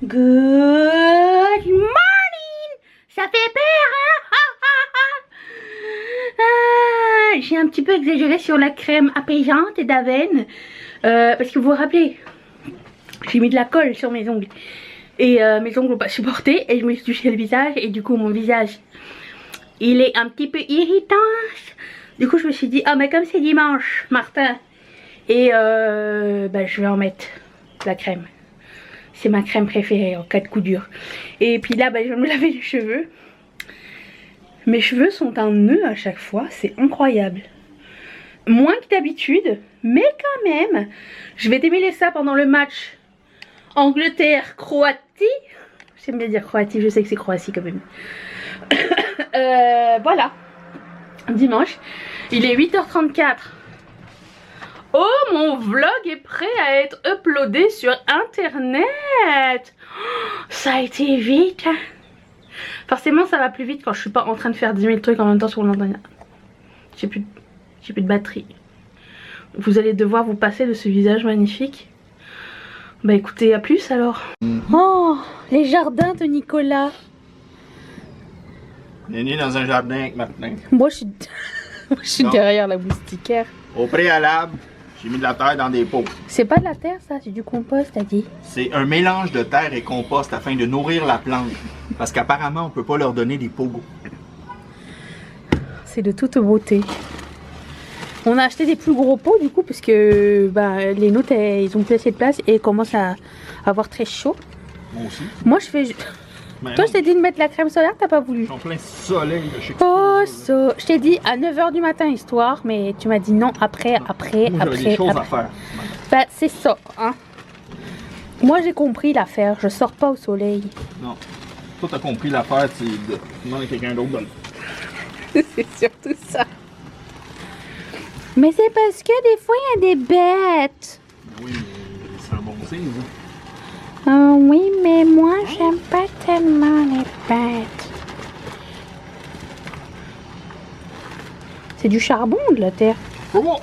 Good morning. Ça fait peur, hein? J'ai un petit peu exagéré sur la crème apaisante d'Aven. Parce que vous vous rappelez, j'ai mis de la colle sur mes ongles. Et mes ongles n'ont pas supporté. Et je me suis touché le visage. Et du coup mon visage, il est un petit peu irritant. Du coup je me suis dit, ah mais comme c'est dimanche, Martin. Et je vais en mettre de la crème. C'est ma crème préférée en cas de coup dur. Et puis là, je vais me laver les cheveux. Mes cheveux sont un nœud à chaque fois. C'est incroyable. Moins que d'habitude. Mais quand même, je vais démêler ça pendant le match Angleterre-Croatie. J'aime bien dire Croatie. Je sais que c'est Croatie quand même. Voilà. Dimanche. Il est 8h34. Oh, mon vlog est prêt à être uploadé sur internet. Ça a été vite. Forcément ça va plus vite quand je suis pas en train de faire 10 000 trucs en même temps sur l'ordinateur. J'ai plus de batterie. Vous allez devoir vous passer de ce visage magnifique. Bah écoutez, à plus alors. Oh, les jardins de Nicolas. On est né dans un jardin avec Martin. Moi je suis derrière la moustiquaire. Au préalable, j'ai mis de la terre dans des pots. C'est pas de la terre ça, c'est du compost, t'as dit. C'est un mélange de terre et compost afin de nourrir la plante. Parce qu'apparemment, on peut pas leur donner des pots. C'est de toute beauté. On a acheté des plus gros pots du coup parce que les nôtres ils ont plus assez de place et commencent à avoir très chaud. Moi aussi. Moi je fais... Mais Toi non, je t'ai dit de mettre la crème solaire, t'as pas voulu. ils sont pleins de soleil de chez Oh ça. Je t'ai dit à 9h du matin histoire, mais tu m'as dit non après. Moi, j'avais des choses à faire. Bah c'est ça hein. Moi j'ai compris l'affaire, je sors pas au soleil. Non. Toi, t'as compris l'affaire, c'est de demander à quelqu'un d'autre de le faire. C'est surtout ça. Mais c'est parce que des fois il y a des bêtes. Oui, mais c'est un bon signe, hein. Oui, mais moi j'aime pas tellement les bêtes. C'est du charbon de la terre. Oh!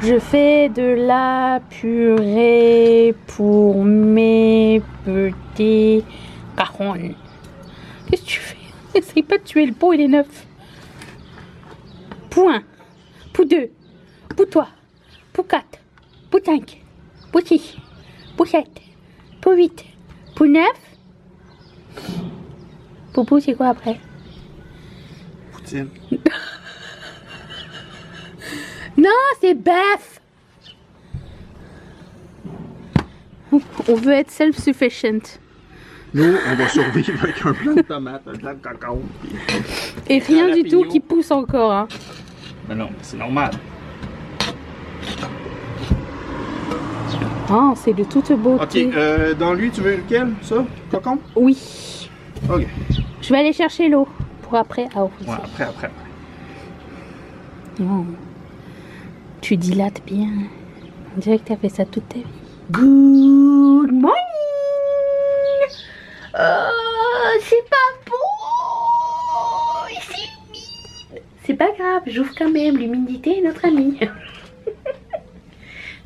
Je fais de la purée pour mes petits carons. Qu'est-ce que tu fais? Essaye pas de tuer le pot, il est neuf. Point. Pour deux. Pour toi. Pour 4, pour 5, pour 6, pour 7, pour 8, pour 9. Poupou, c'est quoi après? Poutine. Non, c'est bœuf. On veut être self-sufficient. Nous, on va survivre avec un plant de tomates, un plant de cacao. Et rien du tout qui pousse encore. Hein. Mais non, c'est normal. Oh, c'est de toute beauté. Ok, dans lui, tu veux lequel? Ça? Cocon? Oui. Ok. Je vais aller chercher l'eau pour après arroser. Ouais, après. Oh. Tu dilates bien. On dirait que tu as fait ça toute ta vie. Good morning. C'est pas beau. C'est humide. C'est pas grave, j'ouvre quand même. L'humidité est notre amie.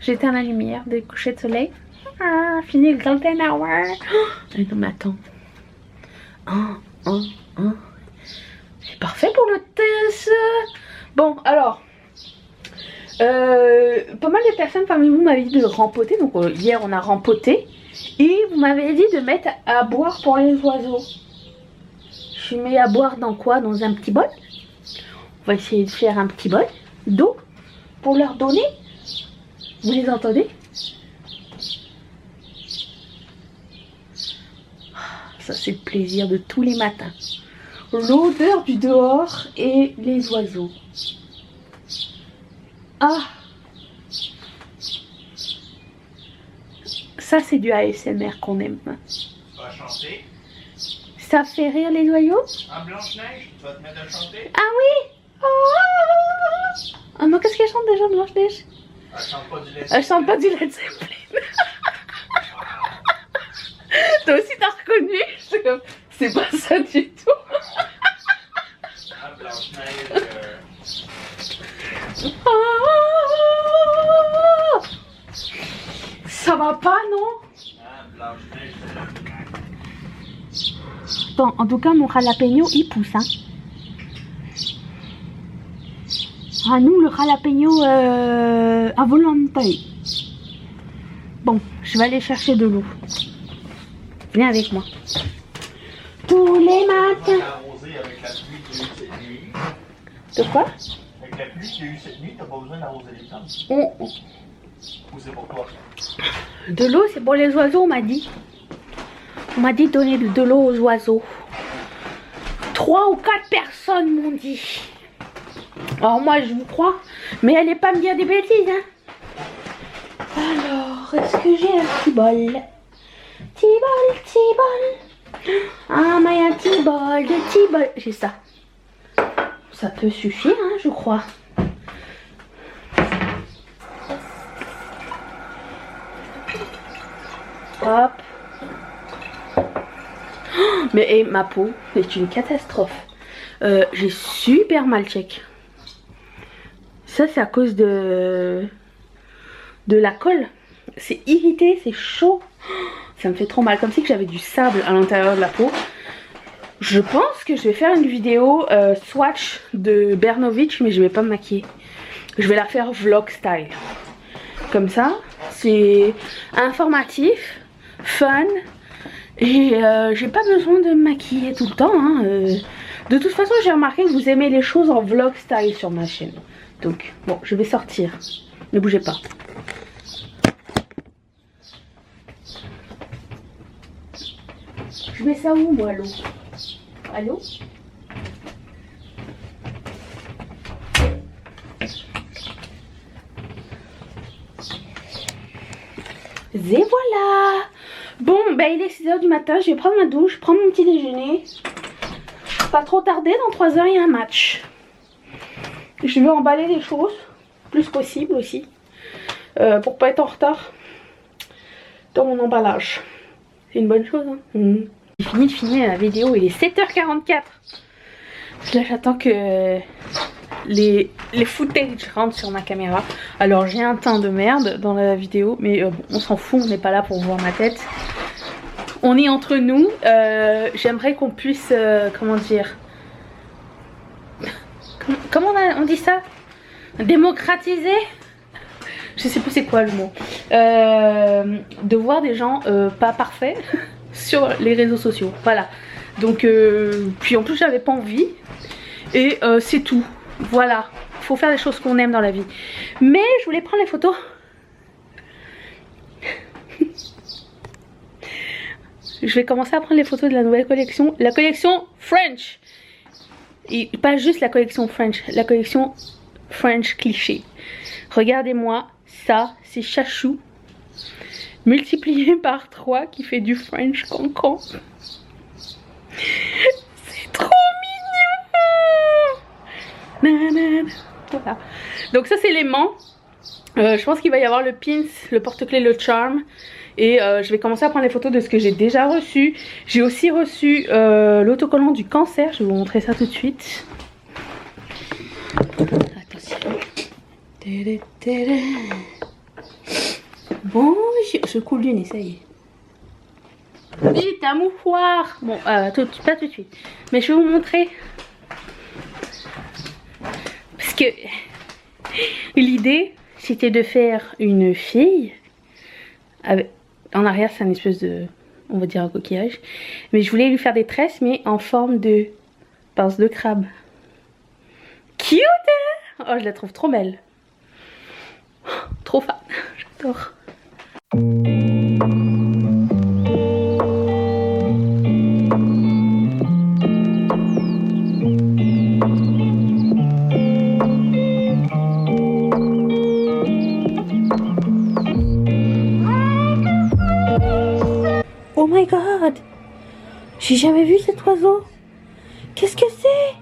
J'éteins la lumière des couchers de soleil. Ah, fini le golden hour. Oh, non mais attends. C'est parfait pour le test. Bon alors. Pas mal de personnes parmi vous m'avaient dit de rempoter. Donc hier on a rempoté. Et vous m'avez dit de mettre à boire pour les oiseaux. Je mets à boire dans quoi? Dans un petit bol. On va essayer de faire un petit bol d'eau pour leur donner. Vous les entendez? Ça c'est le plaisir de tous les matins. L'odeur du dehors et les oiseaux. Ah! Ça c'est du ASMR qu'on aime. Tu vas chanter. Ça fait rire les oiseaux? En Blanche-Neige, tu vas te mettre à chanter? Ah oui! Oh! Ah non, qu'est-ce qu'elle chante déjà, Blanche-Neige? Elle chante pas du lait. Elle chante pas du Led Zeppelin. Toi aussi t'as reconnu? C'est pas ça du tout. Ah, Blanche-Neige. Oh va pas, non? Bon, en tout cas, mon jalapeno, il pousse, hein. Ah, nous, le jalapeno à volonté. Bon, je vais aller chercher de l'eau. Viens avec moi. Tous les matins. Avec la pluie qu'il y a eu cette nuit. De quoi? Avec la pluie qu'il y a eu cette nuit, t'as pas besoin d'arroser les plantes. Ou c'est pour toi? De l'eau, c'est pour les oiseaux, on m'a dit. On m'a dit de donner de l'eau aux oiseaux. 3 ou 4 personnes m'ont dit. Alors moi, je vous crois. Mais allez pas me dire des bêtises, hein. Alors, est-ce que j'ai un petit bol? Petit bol. Ah, mais un petit bol, de petit bol. J'ai ça. Ça peut suffire, hein, je crois. Hop. Mais ma peau est une catastrophe. J'ai super mal check. Ça, c'est à cause de la colle. C'est irrité, c'est chaud. Ça me fait trop mal, comme si j'avais du sable à l'intérieur de la peau. Je pense que je vais faire une vidéo swatch de Bernovitch, mais je vais pas me maquiller. Je vais la faire vlog style. Comme ça, c'est informatif, fun. Et j'ai pas besoin de me maquiller tout le temps, hein. De toute façon, j'ai remarqué que vous aimez les choses en vlog style sur ma chaîne. Donc, bon, je vais sortir. Ne bougez pas. Je mets ça où, moi, l'eau? Allô? Et voilà! Bon, ben il est 6 h du matin, je vais prendre ma douche, prendre mon petit déjeuner. Pas trop tarder, dans 3 heures, il y a un match. Je vais emballer les choses, plus possible aussi, pour pas être en retard dans mon emballage. C'est une bonne chose, hein. J'ai fini de filmer la vidéo, il est 7 h 44. Là, j'attends que les footage rentrent sur ma caméra. Alors, j'ai un teint de merde dans la vidéo, mais bon, on s'en fout, on n'est pas là pour voir ma tête. On est entre nous. J'aimerais qu'on puisse, comment dire... Comment on dit ça? Démocratiser? Je sais plus c'est quoi le mot. De voir des gens pas parfaits sur les réseaux sociaux. Voilà. Donc, puis en plus j'avais pas envie. Et c'est tout. Voilà. Faut faire des choses qu'on aime dans la vie. Mais je voulais prendre les photos. Je vais commencer à prendre les photos de la nouvelle collection. La collection French. Et pas juste la collection French. La collection French cliché. Regardez-moi. Ça, c'est chachou. Multiplié par 3 qui fait du French cancan. C'est trop mignon. Nanana. Voilà. Donc ça, c'est l'aimant. Je pense qu'il va y avoir le pins, le porte-clés, le charm. Et je vais commencer à prendre les photos de ce que j'ai déjà reçu. J'ai aussi reçu l'autocollant du cancer. Je vais vous montrer ça tout de suite. Attention. Bon, je coule du nez, ça y est. Vite, un mouchoir. Bon, pas tout de suite. Mais je vais vous montrer. Parce que l'idée, c'était de faire une fille. En arrière, c'est une espèce de, on va dire un coquillage. Mais je voulais lui faire des tresses, mais en forme de pince de crabe. Cute, hein? Oh, je la trouve trop belle. Trop fan, j'adore. Oh my god! J'ai jamais vu cet oiseau. Qu'est-ce que c'est?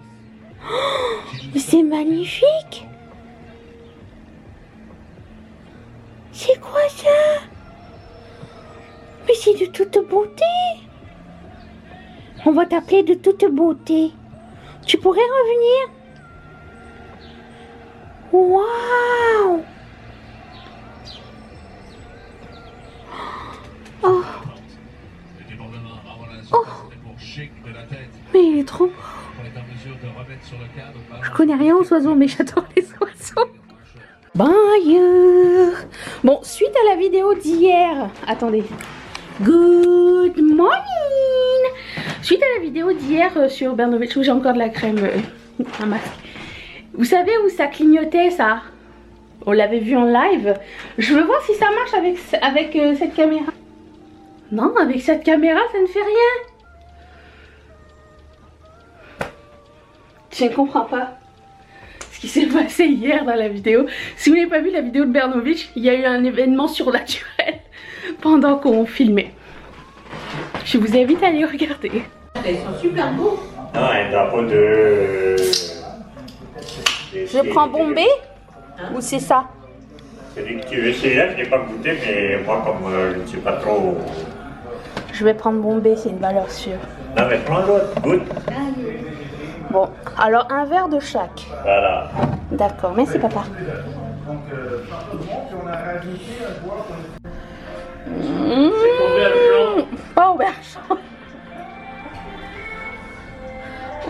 Oh, mais c'est magnifique! C'est quoi ça? Mais c'est de toute beauté. On va t'appeler de toute beauté. Tu pourrais revenir? Waouh! Mais il est trop beau. Je connais rien aux oiseaux, mais j'adore les oiseaux. Bonjour. Bon, suite à la vidéo d'hier, attendez. Good morning. Suite à la vidéo d'hier sur Bernovitch, où j'ai encore de la crème, un masque. Vous savez où ça clignotait ça? On l'avait vu en live. Je veux voir si ça marche avec cette caméra. Non, avec cette caméra, ça ne fait rien. Je ne comprends pas ce qui s'est passé hier dans la vidéo. Si vous n'avez pas vu la vidéo de Bernovitch, il y a eu un événement surnaturel pendant qu'on filmait. Je vous invite à aller regarder. Ils sont super beaux. Non, un drapeau de... Je prends Bombay ou c'est ça? Celui que tu veux, celui-là, je n'ai pas goûté, mais moi, comme je ne suis pas trop... Je vais prendre Bombay, c'est une valeur sûre. Non, mais prends l'autre, goûte. Bon, alors un verre de chaque. Voilà. D'accord, merci papa. Pas aubergine.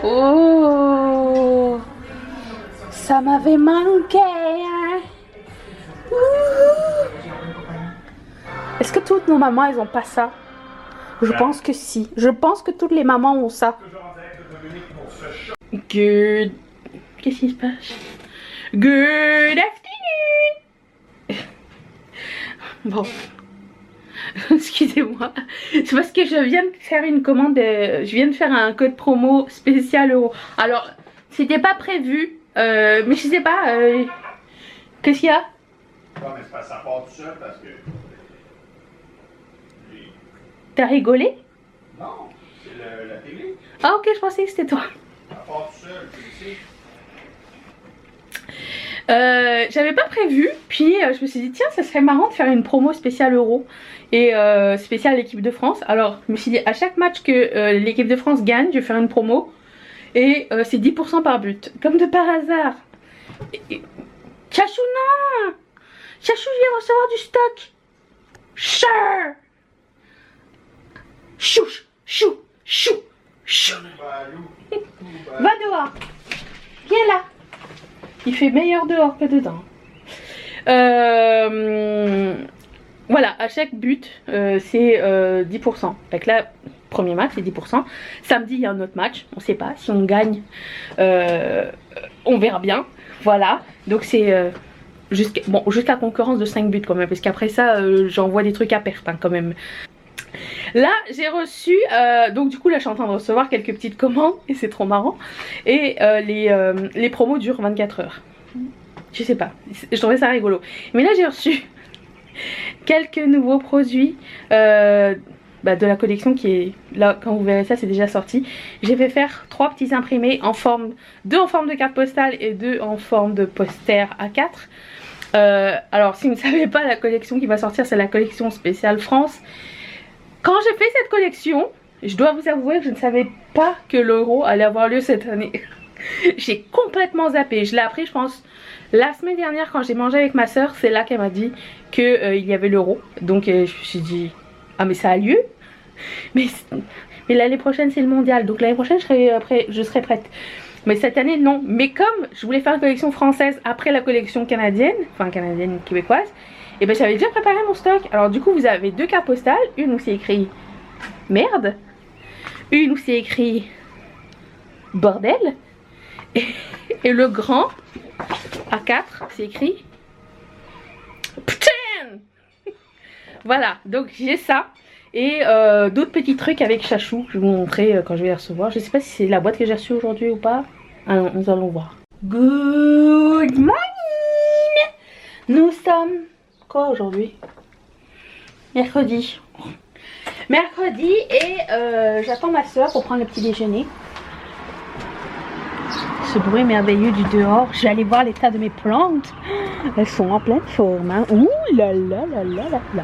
Oh, ça m'avait manqué. Hein. Est-ce que toutes nos mamans, elles ont pas ça? Je pense que si. Je pense que toutes les mamans ont ça. Good. Qu'est-ce qui se passe? Good afternoon. Bon. Excusez-moi. C'est parce que je viens de faire une commande. Je viens de faire un code promo spécial euro. Alors, c'était pas prévu. Mais je sais pas. Qu'est-ce qu'il y a? Non, mais c'est pas ça part tout seul parce que... T'as rigolé? Non, c'est la télé. Ah ok, je pensais que c'était toi. Ça part tout seul, tu sais. J'avais pas prévu, puis je me suis dit tiens ça serait marrant de faire une promo spéciale euro et spéciale équipe de France. Alors je me suis dit à chaque match que l'équipe de France gagne, je vais faire une promo et c'est 10% par but, comme de par hasard. Chachou non, Chachou je viens de recevoir du stock. Sure. Chou, chou, chou, chou. Va dehors. Viens là. Il fait meilleur dehors que dedans. Voilà, à chaque but, c'est 10%. Donc là, premier match, c'est 10%. Samedi, il y a un autre match. On ne sait pas. Si on gagne, on verra bien. Voilà. Donc c'est jusqu'à concurrence de 5 buts quand même. Parce qu'après ça, j'envoie des trucs à perte hein, quand même. Là j'ai reçu, donc du coup là je suis en train de recevoir quelques petites commandes et c'est trop marrant. Et les promos durent 24 heures. Je sais pas, je trouvais ça rigolo. Mais là j'ai reçu quelques nouveaux produits de la collection qui est là, quand vous verrez ça c'est déjà sorti. J'ai fait faire 3 petits imprimés en forme, 2 en forme de carte postale et 2 en forme de poster A4. Alors si vous ne savez pas, la collection qui va sortir c'est la collection spéciale France. Quand j'ai fait cette collection, je dois vous avouer que je ne savais pas que l'euro allait avoir lieu cette année. J'ai complètement zappé. Je l'ai appris, je pense, la semaine dernière quand j'ai mangé avec ma soeur. C'est là qu'elle m'a dit qu'il y avait l'euro. Donc je me suis dit, ah mais ça a lieu. Mais l'année prochaine c'est le mondial. Donc l'année prochaine je serai prête. Mais cette année non. Mais comme je voulais faire une collection française après la collection canadienne, enfin canadienne québécoise, et ben j'avais déjà préparé mon stock. Alors du coup vous avez 2 cartes postales, une où c'est écrit merde, une où c'est écrit bordel, et le grand A4 c'est écrit putain. Voilà, donc j'ai ça et d'autres petits trucs avec Chachou. Je vais vous montrer quand je vais les recevoir. Je sais pas si c'est la boîte que j'ai reçue aujourd'hui ou pas. Alors nous allons voir. Good morning. Nous sommes quoi aujourd'hui? Mercredi. Mercredi et j'attends ma soeur pour prendre le petit déjeuner. Ce bruit merveilleux du dehors. Je vais aller voir l'état de mes plantes. Elles sont en pleine forme. Hein. Ouh là là là là là là.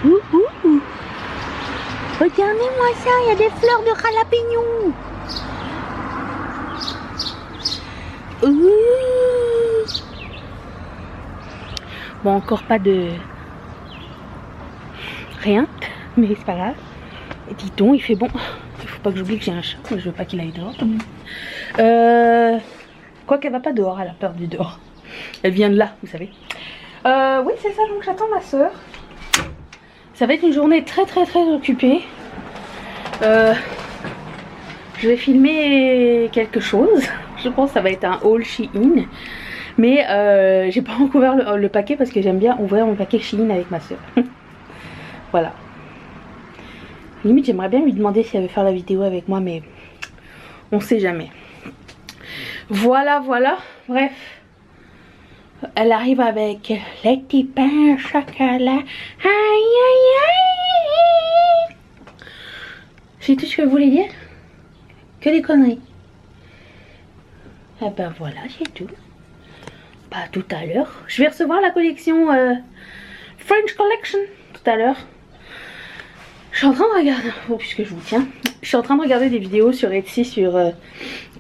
Ouh ouh ouh. Regardez-moi ça, il y a des fleurs de jalapeno. Ouh. Bon, encore pas de rien, mais c'est pas grave. Et dis donc, il fait bon. Il faut pas que j'oublie que j'ai un chat, mais je veux pas qu'il aille dehors. Quoi qu'elle va pas dehors, elle a peur du dehors. Elle vient de là, vous savez. Oui, c'est ça, donc j'attends ma soeur. Ça va être une journée très occupée. Je vais filmer quelque chose. Je pense que ça va être un haul Shein. Mais j'ai pas encore ouvert le paquet parce que j'aime bien ouvrir mon paquet Shein avec ma soeur. Voilà. Limite j'aimerais bien lui demander si elle veut faire la vidéo avec moi, mais on sait jamais. Voilà. Bref. Elle arrive avec les petits pains au chocolat. Aïe. C'est tout ce que vous voulez dire? Que des conneries. Et ben voilà, c'est tout. Pas tout à l'heure. Je vais recevoir la collection French Collection tout à l'heure. Je suis en train de regarder, puisque je vous tiens, je suis en train de regarder des vidéos sur Etsy sur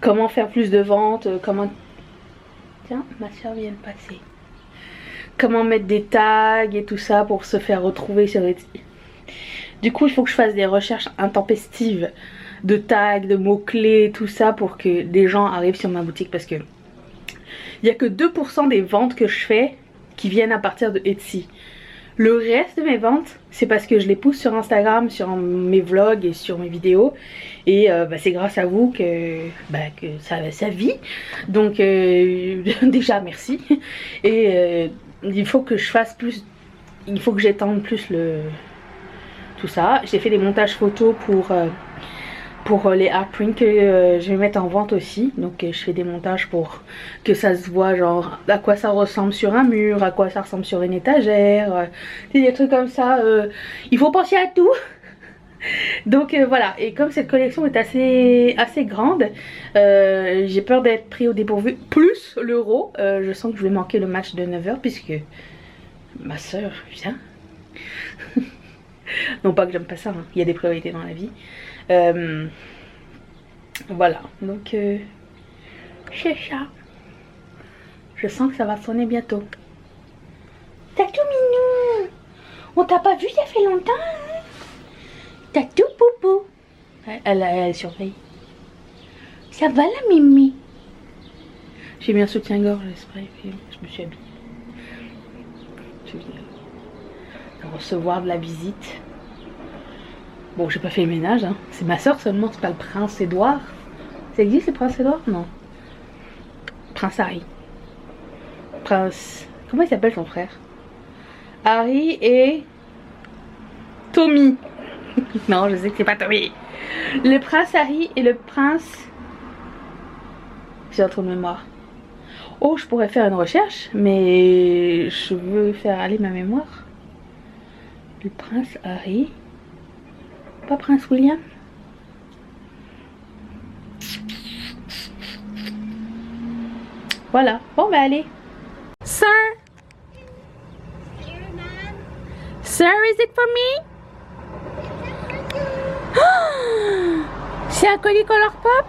comment faire plus de ventes, comment... Tiens, ma soeur vient de passer. Comment mettre des tags et tout ça pour se faire retrouver sur Etsy. Du coup, il faut que je fasse des recherches intempestives de tags, de mots-clés, tout ça pour que des gens arrivent sur ma boutique parce que il n'y a que 2% des ventes que je fais qui viennent à partir de Etsy. Le reste de mes ventes, c'est parce que je les pousse sur Instagram, sur mes vlogs et sur mes vidéos. Et c'est grâce à vous que ça vit. Donc déjà merci. Et il faut que je fasse plus, il faut que j'étende plus tout ça. J'ai fait des montages photos pour les art prints que je vais mettre en vente aussi. Donc je fais des montages pour que ça se voit, genre à quoi ça ressemble sur un mur, à quoi ça ressemble sur une étagère, des trucs comme ça. Il faut penser à tout. Donc voilà, et comme cette collection est assez grande, j'ai peur d'être pris au dépourvu, plus l'euro. Je sens que je vais manquer le match de 9 h puisque ma soeur vient. Non pas que j'aime pas ça, hein. Il y a des priorités dans la vie. Voilà, donc c'est ça. Je sens que ça va sonner bientôt. T'as tout mignon. On t'a pas vu, ça fait longtemps, hein. T'as tout poupou. Elle surveille. Ça va la Mimi? J'ai mis un soutien-gorge, j'espère, et je me suis habillée. Je vais recevoir de la visite. Bon, j'ai pas fait le ménage, hein. C'est ma soeur seulement, c'est pas le prince Édouard. Ça existe le prince Édouard? Non. Prince Harry. Prince... Comment il s'appelle son frère? Harry et... Tommy. Non, je sais que c'est pas Tommy. Le prince Harry et le prince... J'ai un trou de mémoire. Oh, je pourrais faire une recherche, mais je veux faire aller ma mémoire. Le prince Harry... Pas Prince William? Voilà. Bon, bah allez. Sir? Sir, is it for me? C'est un colis Color Pop?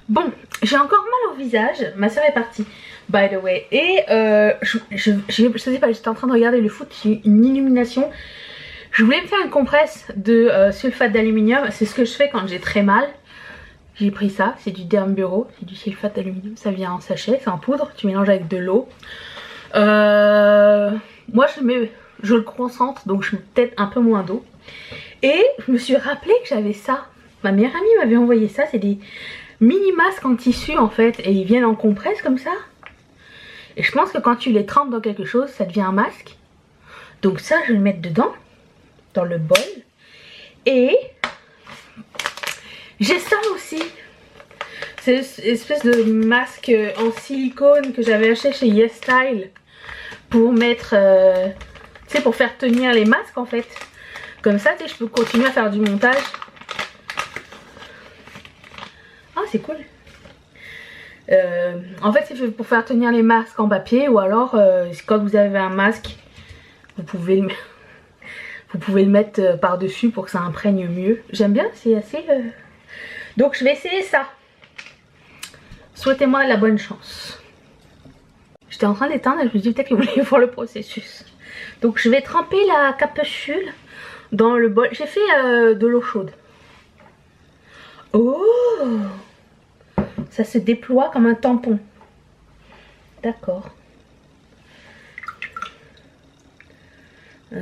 Bon, j'ai encore mal au visage. Ma soeur est partie, by the way. Et je sais pas, j'étais en train de regarder le foot, j'ai une illumination. Je voulais me faire une compresse de sulfate d'aluminium. C'est ce que je fais quand j'ai très mal. J'ai pris ça, c'est du Derm Bureau, c'est du sulfate d'aluminium. Ça vient en sachet, c'est en poudre, tu mélanges avec de l'eau. Moi je le concentre, donc je mets peut-être un peu moins d'eau. Et je me suis rappelé que j'avais ça. Ma meilleure amie m'avait envoyé ça, c'est des mini masques en tissu en fait, et ils viennent en compresse comme ça. Et je pense que quand tu les trempes dans quelque chose, ça devient un masque. Donc ça, je vais le mettre dedans, dans le bol. Et j'ai ça aussi. C'est une espèce de masque en silicone que j'avais acheté chez YesStyle pour mettre, tu sais, pour faire tenir les masques en fait. Comme ça, tu sais, je peux continuer à faire du montage. Ah, c'est cool. En fait, c'est fait pour faire tenir les masques en papier, ou alors quand vous avez un masque, vous pouvez le mettre par-dessus pour que ça imprègne mieux. J'aime bien, c'est assez... Donc je vais essayer ça. Souhaitez-moi la bonne chance. J'étais en train d'éteindre et je me dis peut-être que vous voulez voir le processus. Donc je vais tremper la capsule dans le bol. J'ai fait de l'eau chaude. Oh, ça se déploie comme un tampon. D'accord. Ah,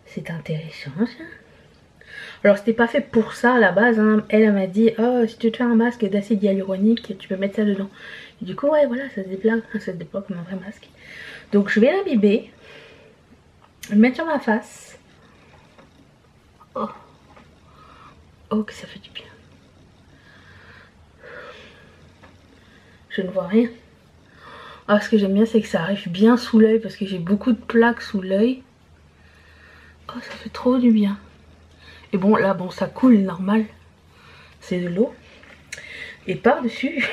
c'est intéressant ça. Alors c'était pas fait pour ça à la base, hein. Elle m'a dit oh si tu te fais un masque d'acide hyaluronique tu peux mettre ça dedans. Et du coup ouais voilà ça se déploie comme un vrai masque. Donc je vais l'imbiber, le mettre sur ma face. Oh. Oh que ça fait du bien. Je ne vois rien. Ah ce que j'aime bien c'est que ça arrive bien sous l'œil parce que j'ai beaucoup de plaques sous l'œil. Oh ça fait trop du bien. Et bon là bon ça coule normal. C'est de l'eau. Et par dessus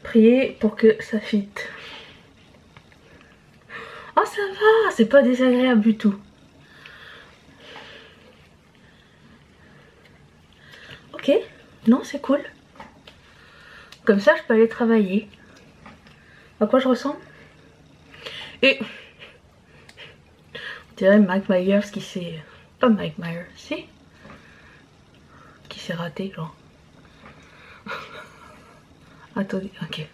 priez pour que ça fitte. Oh ça va, c'est pas désagréable du tout. Ok, non c'est cool. Comme ça je peux aller travailler. À quoi je ressemble? Et on dirait Mike Myers qui s'est... Pas Mike Myers, si? Qui s'est raté genre. Attendez, ok.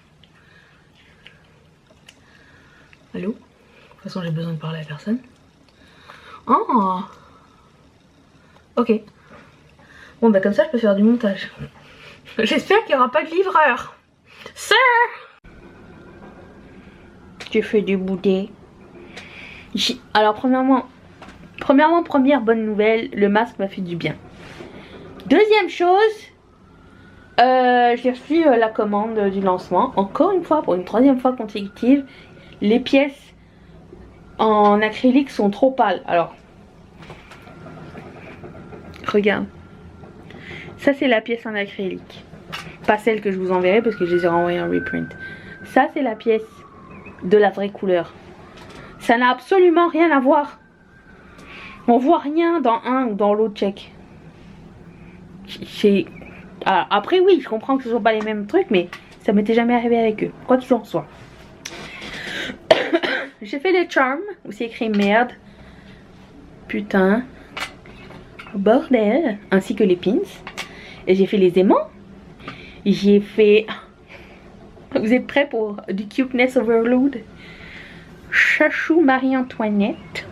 Allô? De toute façon j'ai besoin de parler à personne. Oh. Ok. Bon bah comme ça je peux faire du montage. J'espère qu'il n'y aura pas de livreur. Sir! J'ai fait du boudet. Alors premièrement, première bonne nouvelle, le masque m'a fait du bien. Deuxième chose, j'ai reçu la commande du lancement. Encore une fois, pour une troisième fois consécutive, les pièces en acrylique sont trop pâles. Alors, regarde. Ça c'est la pièce en acrylique. Pas celle que je vous enverrai parce que je les ai renvoyées en reprint. Ça c'est la pièce de la vraie couleur. Ça n'a absolument rien à voir. On voit rien dans un ou dans l'autre check. Après oui, je comprends que ce ne sont pas les mêmes trucs, mais ça m'était jamais arrivé avec eux. Quoi qu'il en soit. J'ai fait les charms où c'est écrit merde, putain, bordel, ainsi que les pins. Et j'ai fait les aimants. J'ai fait... Vous êtes prêts pour du cuteness overload? Chachou Marie-Antoinette.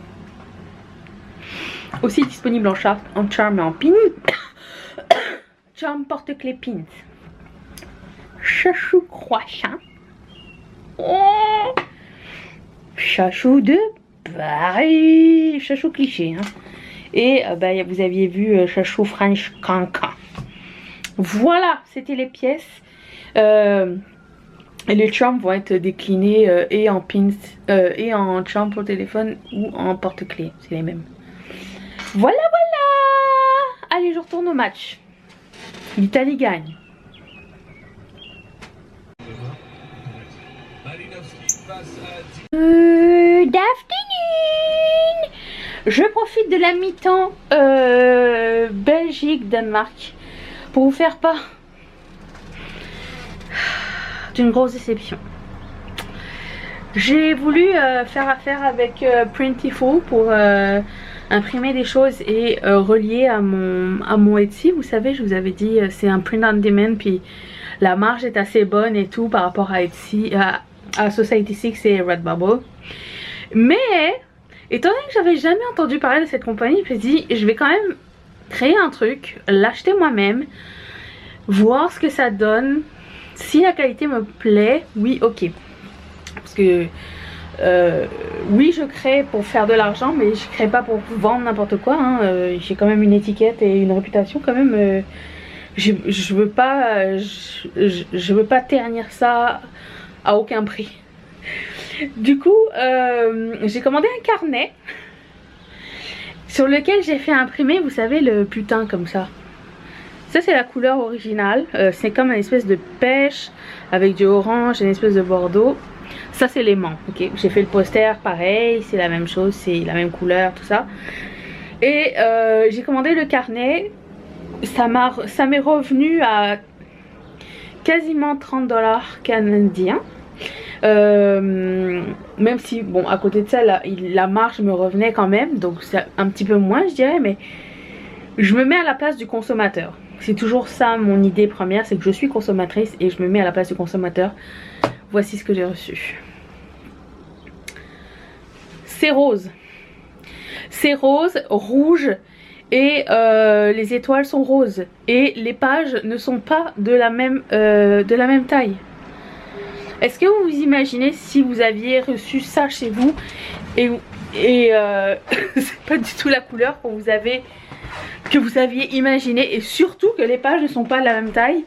Aussi disponible en charm et en pin. Charm porte-clés pins. Chachou croissant. Oh. Chachou de Paris. Chachou cliché. Hein. Et bah, vous aviez vu Chachou French Cancan. Voilà, c'était les pièces. Les charms vont être déclinés et en pins et en charm pour téléphone ou en porte-clés. C'est les mêmes. Voilà, voilà. Allez, je retourne au match. L'Italie gagne. Good afternoon. Je profite de la mi-temps Belgique-Danemark pour vous faire part d'une grosse déception. J'ai voulu faire affaire avec Printiful pour imprimer des choses et relier à mon Etsy. Vous savez, je vous avais dit c'est un print on demand, puis la marge est assez bonne et tout par rapport à Etsy, à Society6 et Redbubble. Mais étant donné que j'avais jamais entendu parler de cette compagnie, je me suis dit je vais quand même créer un truc, l'acheter moi-même, voir ce que ça donne. Si la qualité me plaît, oui, ok. Parce que oui, je crée pour faire de l'argent, mais je crée pas pour vendre n'importe quoi. Hein. J'ai quand même une étiquette et une réputation quand même. Je veux pas, je veux pas ternir ça à aucun prix. Du coup, j'ai commandé un carnet sur lequel j'ai fait imprimer, vous savez, le putain comme ça. Ça c'est la couleur originale, c'est comme une espèce de pêche avec du orange et une espèce de bordeaux. Ça c'est l'aimant, ok. J'ai fait le poster pareil, c'est la même chose, c'est la même couleur, tout ça. Et j'ai commandé le carnet, ça m'est revenu à quasiment 30 $ canadiens. Même si, bon, à côté de ça, la marge me revenait quand même, donc c'est un petit peu moins, je dirais, mais je me mets à la place du consommateur. C'est toujours ça mon idée première, c'est que je suis consommatrice et je me mets à la place du consommateur. Voici ce que j'ai reçu. C'est rose. C'est rose, rouge et les étoiles sont roses. Et les pages ne sont pas de la même taille. Est-ce que vous vous imaginez si vous aviez reçu ça chez vous et c'est pas du tout la couleur que vous aviez imaginé, et surtout que les pages ne sont pas de la même taille?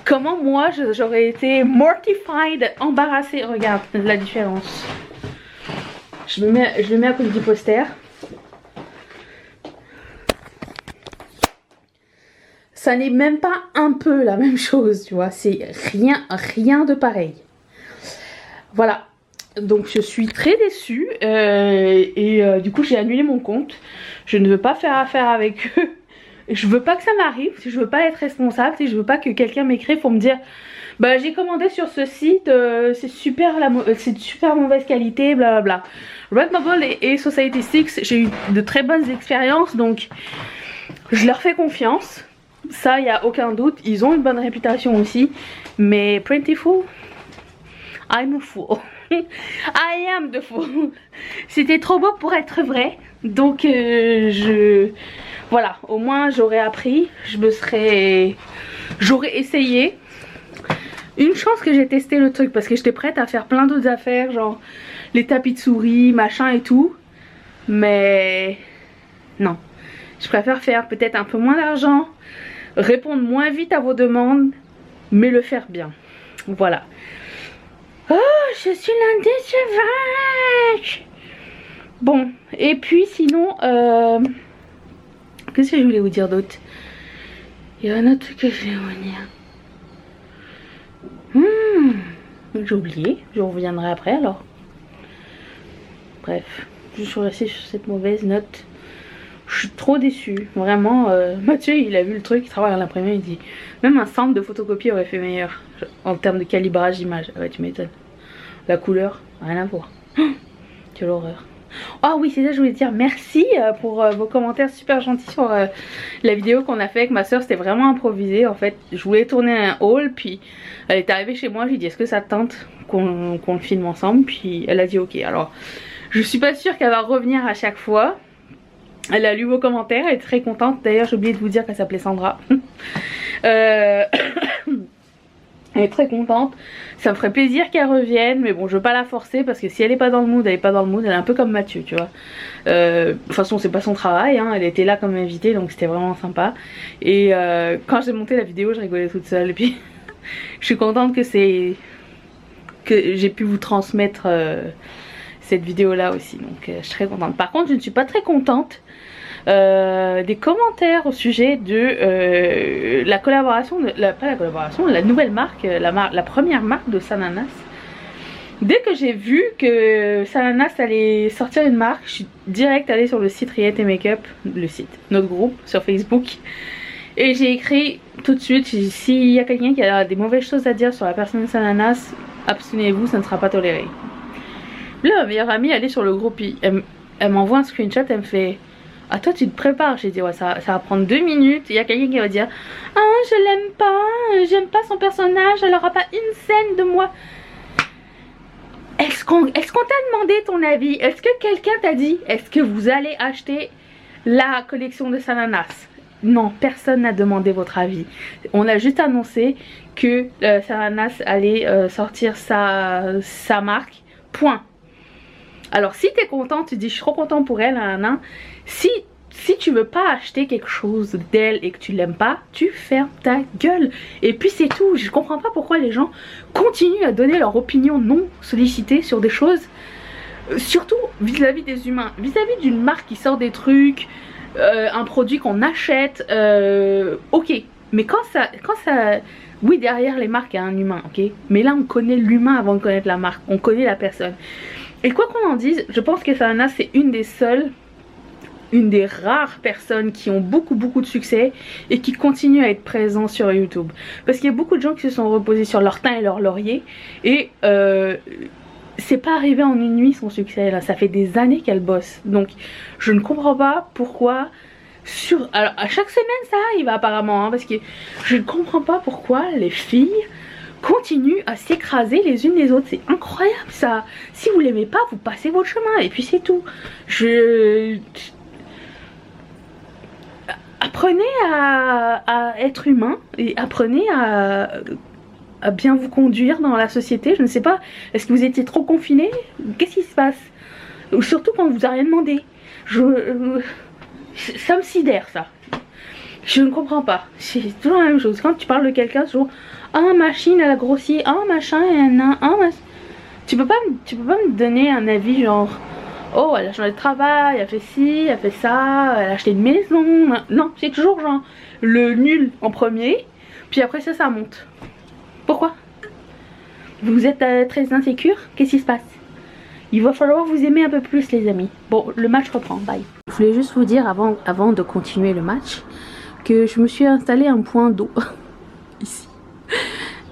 Comment moi j'aurais été mortified, embarrassée. Regarde la différence. Je le mets à côté du poster. Ça n'est même pas un peu la même chose, tu vois. C'est rien de pareil. Voilà. Donc je suis très déçue. Du coup j'ai annulé mon compte. Je ne veux pas faire affaire avec eux. Je veux pas que ça m'arrive. Je veux pas être responsable. Je veux pas que quelqu'un m'écrive pour me dire bah j'ai commandé sur ce site, c'est super mauvaise qualité, blablabla. Redbubble et Society6, j'ai eu de très bonnes expériences, donc je leur fais confiance. Ça, il n'y a aucun doute. Ils ont une bonne réputation aussi. Mais Printiful, I'm a fool. I am the fool. C'était trop beau pour être vrai. Donc voilà, au moins j'aurais appris. J'aurais essayé. Une chance que j'ai testé le truc, parce que j'étais prête à faire plein d'autres affaires, genre les tapis de souris, machin et tout. Mais non. Je préfère faire peut-être un peu moins d'argent, répondre moins vite à vos demandes, mais le faire bien. Voilà. Oh, je suis l'un des sauvages. Bon, et puis sinon, qu'est-ce que je voulais vous dire d'autre? Il y a un autre truc que je voulais vous dire. J'ai oublié, je reviendrai après alors. Bref, je suis restée sur cette mauvaise note. Je suis trop déçue, vraiment. Mathieu il a vu le truc, il travaille à l'imprimer, il dit même un centre de photocopie aurait fait meilleur en termes de calibrage d'image. Ah ouais, tu m'étonnes. La couleur, rien à voir. Quelle horreur. Ah oui, c'est ça, je voulais dire merci pour vos commentaires super gentils sur la vidéo qu'on a fait avec ma soeur. C'était vraiment improvisé en fait. Je voulais tourner un haul, puis elle est arrivée chez moi, je lui ai dit est-ce que ça te tente qu'on le filme ensemble, puis elle a dit ok. Alors je suis pas sûre qu'elle va revenir à chaque fois. Elle a lu vos commentaires, elle est très contente. D'ailleurs j'ai oublié de vous dire qu'elle s'appelait Sandra. Elle est très contente. Ça me ferait plaisir qu'elle revienne, mais bon je veux pas la forcer parce que si elle est pas dans le mood, elle est pas dans le mood. Elle est un peu comme Mathieu, tu vois. De toute façon c'est pas son travail, hein. Elle était là comme invitée, donc c'était vraiment sympa. Et quand j'ai monté la vidéo je rigolais toute seule. Et puis je suis contente que j'ai pu vous transmettre cette vidéo là aussi. Donc je suis très contente. Par contre je ne suis pas très contente des commentaires au sujet de la collaboration, la nouvelle marque, la première marque de Sananas. Dès que j'ai vu que Sananas allait sortir une marque, je suis direct allée sur le site Riette et Makeup, le site, notre groupe sur Facebook, et j'ai écrit tout de suite s'il y a quelqu'un qui a des mauvaises choses à dire sur la personne de Sananas, abstenez-vous, ça ne sera pas toléré. Là ma meilleure amie elle est sur le groupe, elle m'envoie un screenshot, elle me fait ah toi tu te prépares, j'ai dit ouais ça va prendre 2 minutes, il y a quelqu'un qui va dire ah je l'aime pas, j'aime pas son personnage, elle aura pas une scène de moi. Est-ce qu'on t'a demandé ton avis? Est-ce que quelqu'un t'a dit est-ce que vous allez acheter la collection de Sananas? Non, personne n'a demandé votre avis. On a juste annoncé que Sananas allait sortir sa marque, point. Alors si t'es content, tu dis je suis trop content pour elle, si tu veux pas acheter quelque chose d'elle et que tu l'aimes pas, tu fermes ta gueule. Et puis c'est tout. Je comprends pas pourquoi les gens continuent à donner leur opinion non sollicitée sur des choses, surtout vis-à-vis des humains, vis-à-vis d'une marque qui sort des trucs, un produit qu'on achète, ok. Mais quand ça, oui derrière les marques il y a un humain, ok. Mais là on connaît l'humain avant de connaître la marque, on connaît la personne. Et quoi qu'on en dise, je pense que Sananas c'est une des seules une des rares personnes qui ont beaucoup de succès et qui continuent à être présents sur YouTube. Parce qu'il y a beaucoup de gens qui se sont reposés sur leur thym et leur laurier et c'est pas arrivé en une nuit son succès là, ça fait des années qu'elle bosse. Donc je ne comprends pas pourquoi alors à chaque semaine ça arrive apparemment hein, parce que je ne comprends pas pourquoi les filles continuent à s'écraser les unes les autres. C'est incroyable ça. Si vous l'aimez pas, vous passez votre chemin et puis c'est tout. Apprenez à être humain et apprenez à bien vous conduire dans la société. Je ne sais pas, est-ce que vous étiez trop confiné? Qu'est-ce qui se passe? Surtout quand on vous a rien demandé. Ça me sidère ça. Je ne comprends pas. C'est toujours la même chose. Quand tu parles de quelqu'un, c'est toujours ah machine elle a grossi, ah machin elle a tu peux pas me donner un avis genre oh elle a changé de travail, elle a fait ci, elle a fait ça, elle a acheté une maison. Non, c'est toujours genre le nul en premier, puis après ça monte. Pourquoi? Vous êtes très insécure? Qu'est-ce qui se passe? Il va falloir vous aimer un peu plus les amis. Bon, le match reprend, bye. Je voulais juste vous dire avant de continuer le match que je me suis installé un point d'eau ici.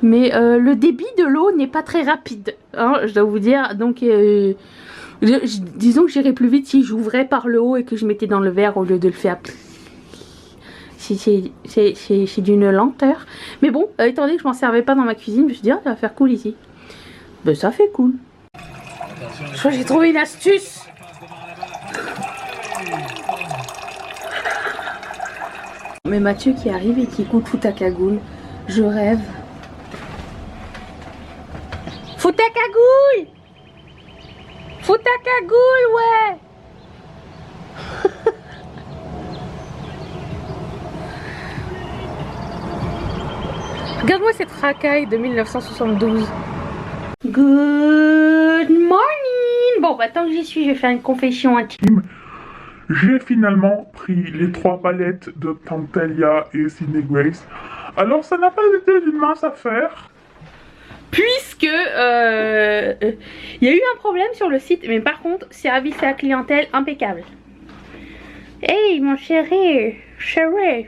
Mais le débit de l'eau n'est pas très rapide, hein, je dois vous dire. Donc disons que j'irais plus vite si j'ouvrais par le haut et que je mettais dans le verre au lieu de le faire. C'est d'une lenteur. Mais bon, étant donné que je m'en servais pas dans ma cuisine, je me suis dit, ah, ça va faire cool ici. Ben ça fait cool. Je crois que j'ai trouvé une astuce. Mais Mathieu qui arrive et qui écoute Fous ta cagoule, je rêve. Fous ta cagoule! Fous ta cagoule, ouais! Regarde-moi cette racaille de 1972. Good morning! Bon, bah tant que j'y suis, je vais faire une confession intime. J'ai finalement pris les 3 palettes de Tantalia et Sydney Grace. Alors ça n'a pas été une mince affaire. Puisque il y a eu un problème sur le site, mais par contre, service à la clientèle impeccable. Hey mon chéri, chéri.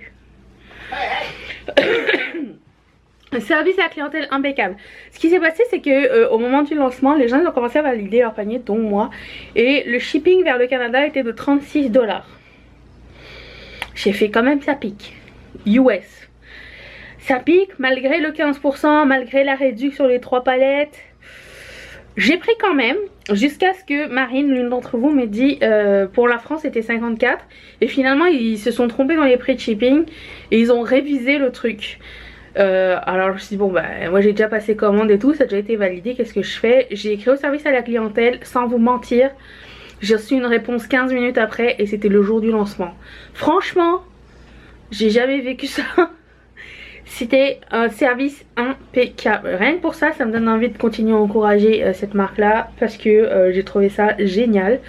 Service à la clientèle impeccable. Ce qui s'est passé, c'est que au moment du lancement, les gens ont commencé à valider leur panier, dont moi, et le shipping vers le Canada était de 36 $. J'ai fait quand même ça pique. US. Ça pique malgré le 15%, malgré la réduction sur les 3 palettes. J'ai pris quand même, jusqu'à ce que Marine, l'une d'entre vous, me dit pour la France c'était 54. Et finalement ils se sont trompés dans les prix de shipping et ils ont révisé le truc. Alors je me suis dit bon bah moi j'ai déjà passé commande et tout, ça a déjà été validé, qu'est-ce que je fais? J'ai écrit au service à la clientèle, sans vous mentir, j'ai reçu une réponse 15 minutes après et c'était le jour du lancement. Franchement, j'ai jamais vécu ça. C'était un service impeccable. Rien que pour ça, ça me donne envie de continuer à encourager cette marque là parce que j'ai trouvé ça génial.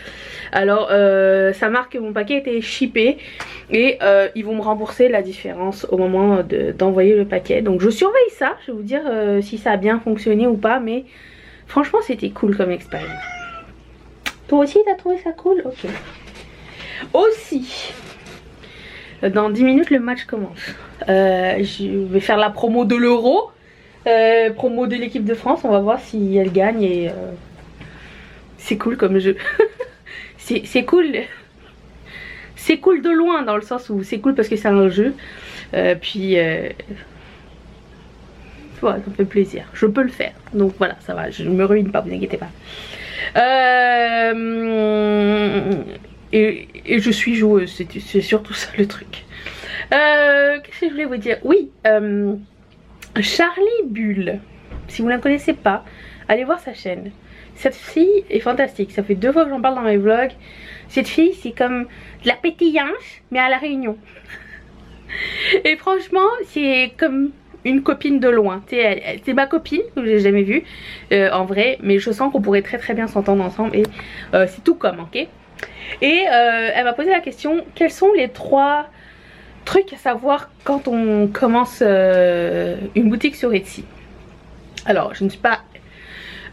Alors ça marque que mon paquet était shippé et ils vont me rembourser la différence au moment d'envoyer le paquet. Donc je surveille ça, je vais vous dire si ça a bien fonctionné ou pas, mais franchement c'était cool comme expérience. Toi aussi t'as trouvé ça cool? Ok. Aussi, dans 10 minutes le match commence. Je vais faire la promo de l'Euro, promo de l'équipe de France, on va voir si elle gagne et c'est cool comme jeu. C'est cool. C'est cool de loin dans le sens où c'est cool parce que c'est un jeu. Puis voilà, ça me fait plaisir. Je peux le faire. Donc voilà, ça va, je ne me ruine pas, vous inquiétez pas. Et je suis joueuse, c'est surtout ça le truc. Qu'est-ce que je voulais vous dire? Oui, Charlie Bull, si vous ne la connaissez pas, allez voir sa chaîne. Cette fille est fantastique, ça fait 2 fois que j'en parle dans mes vlogs. Cette fille c'est comme de la pétillance mais à la Réunion. Et franchement c'est comme une copine de loin. C'est ma copine que j'ai jamais vue en vrai, mais je sens qu'on pourrait très bien s'entendre ensemble et c'est tout comme, ok. Et elle m'a posé la question, quels sont les 3 trucs à savoir quand on commence une boutique sur Etsy. Alors je ne suis pas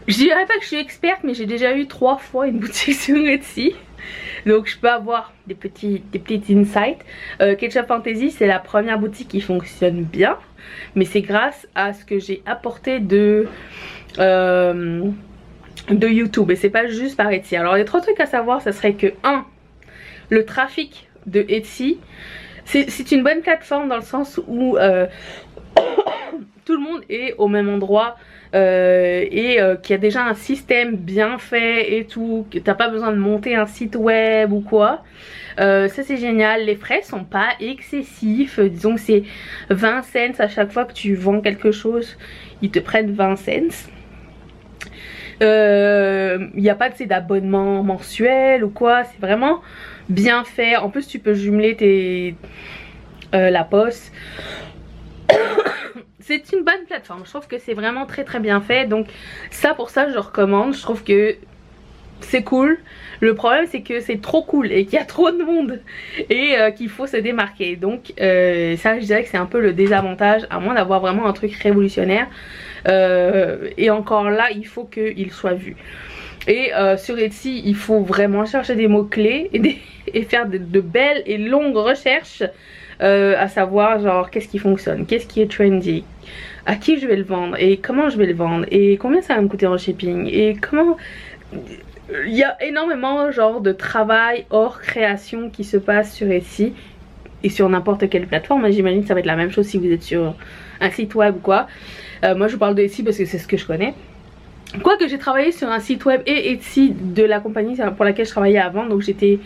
Je dirais pas que je suis experte, mais j'ai déjà eu 3 fois une boutique sur Etsy. Donc je peux avoir des petits insights. Ketchup Fantasy, c'est la première boutique qui fonctionne bien. Mais c'est grâce à ce que j'ai apporté de YouTube. Et c'est pas juste par Etsy. Alors il y a 3 trucs à savoir. Ça serait que 1. Le trafic de Etsy. C'est une bonne plateforme dans le sens où tout le monde est au même endroit. Et qu'il y a déjà un système bien fait et tout, que t'as pas besoin de monter un site web ou quoi. Ça c'est génial. Les frais sont pas excessifs, disons que c'est 20 cents à chaque fois que tu vends quelque chose, ils te prennent 20 cents. Il n'y a pas d'abonnement mensuel ou quoi, c'est vraiment bien fait. En plus tu peux jumeler la poste. C'est une bonne plateforme, je trouve que c'est vraiment très bien fait. Donc ça, pour ça je recommande. Je trouve que c'est cool. Le problème c'est que c'est trop cool et qu'il y a trop de monde et qu'il faut se démarquer. Donc ça je dirais que c'est un peu le désavantage, à moins d'avoir vraiment un truc révolutionnaire. Et encore là il faut qu'il soit vu. Et sur Etsy il faut vraiment chercher des mots clés et faire de belles et longues recherches. À savoir genre qu'est-ce qui fonctionne, qu'est-ce qui est trendy, à qui je vais le vendre et comment je vais le vendre et combien ça va me coûter en shipping et comment... Il y a énormément genre de travail hors création qui se passe sur Etsy et sur n'importe quelle plateforme. J'imagine que ça va être la même chose si vous êtes sur un site web ou quoi. Moi je vous parle de Etsy parce que c'est ce que je connais. Quoique j'ai travaillé sur un site web et Etsy de la compagnie pour laquelle je travaillais avant, donc j'étais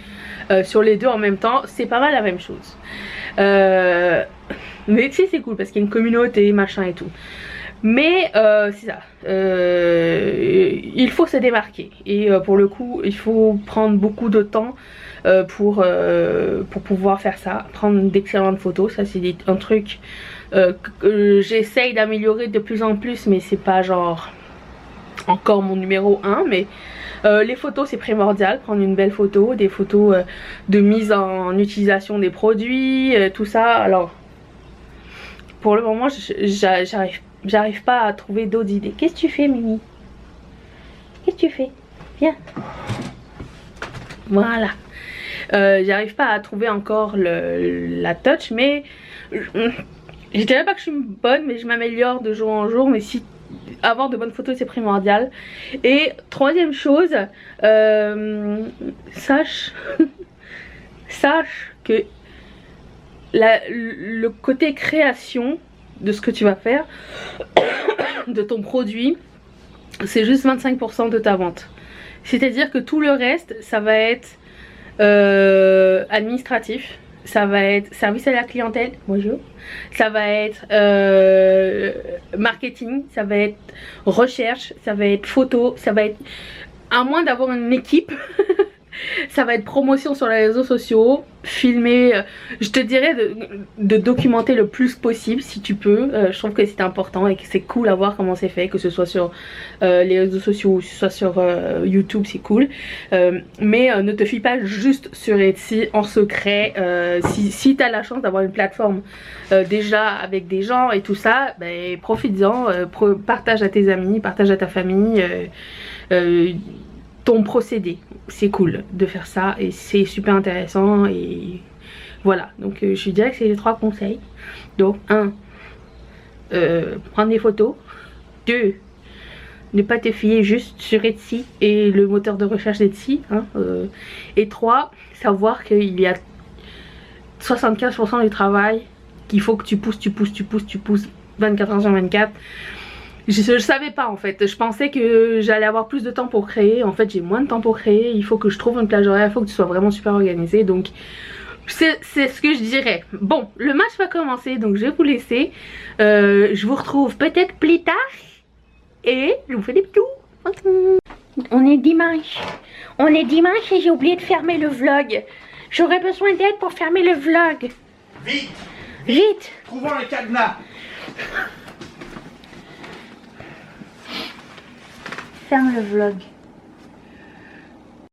sur les deux en même temps. C'est pas mal la même chose. Mais Etsy c'est cool parce qu'il y a une communauté machin et tout. Mais c'est ça, il faut se démarquer et pour le coup il faut prendre beaucoup de temps pour pouvoir faire ça, prendre d'excellentes photos. Ça c'est un truc que j'essaye d'améliorer de plus en plus, mais c'est pas genre encore mon numéro 1. Mais les photos c'est primordial, prendre une belle photo, des photos de mise en utilisation des produits, tout ça. Alors pour le moment j'arrive pas à trouver d'autres idées. Qu'est-ce que tu fais Mimi? Qu'est-ce que tu fais? Viens. Voilà. J'arrive pas à trouver encore la touch, mais je dirais pas que je suis bonne, mais je m'améliore de jour en jour. Mais si avoir de bonnes photos c'est primordial. Et troisième chose, sache que le côté création de ce que tu vas faire, de ton produit, c'est juste 25% de ta vente. C'est à dire que tout le reste ça va être administratif, ça va être service à la clientèle, bonjour, ça va être marketing, ça va être recherche, ça va être photo, ça va être, à moins d'avoir une équipe ça va être promotion sur les réseaux sociaux, filmer, je te dirais de documenter le plus possible si tu peux. Je trouve que c'est important et que c'est cool à voir comment c'est fait, que ce soit sur les réseaux sociaux ou que ce soit sur YouTube, c'est cool. Mais ne te fie pas juste sur Etsy en secret. Si tu as la chance d'avoir une plateforme déjà avec des gens et tout ça, ben, profites-en, partage à tes amis, partage à ta famille ton procédé. C'est cool de faire ça et c'est super intéressant. Et voilà, donc je dirais que c'est les 3 conseils. Donc 1, prendre des photos. 2, ne pas te fier juste sur Etsy et le moteur de recherche d'Etsy, hein, et 3, savoir qu'il y a 75% du travail qu'il faut que tu pousses 24 heures sur 24. Je savais pas en fait, je pensais que j'allais avoir plus de temps pour créer. En fait j'ai moins de temps pour créer, il faut que je trouve une plage horaire, il faut que tu sois vraiment super organisé. Donc c'est ce que je dirais. Bon, le match va commencer, donc je vais vous laisser. Je vous retrouve peut-être plus tard et je vous fais des bisous. On est dimanche. On est dimanche et j'ai oublié de fermer le vlog. J'aurais besoin d'aide pour fermer le vlog. Vite! Vite! Trouvons le cadenas! Ferme le vlog.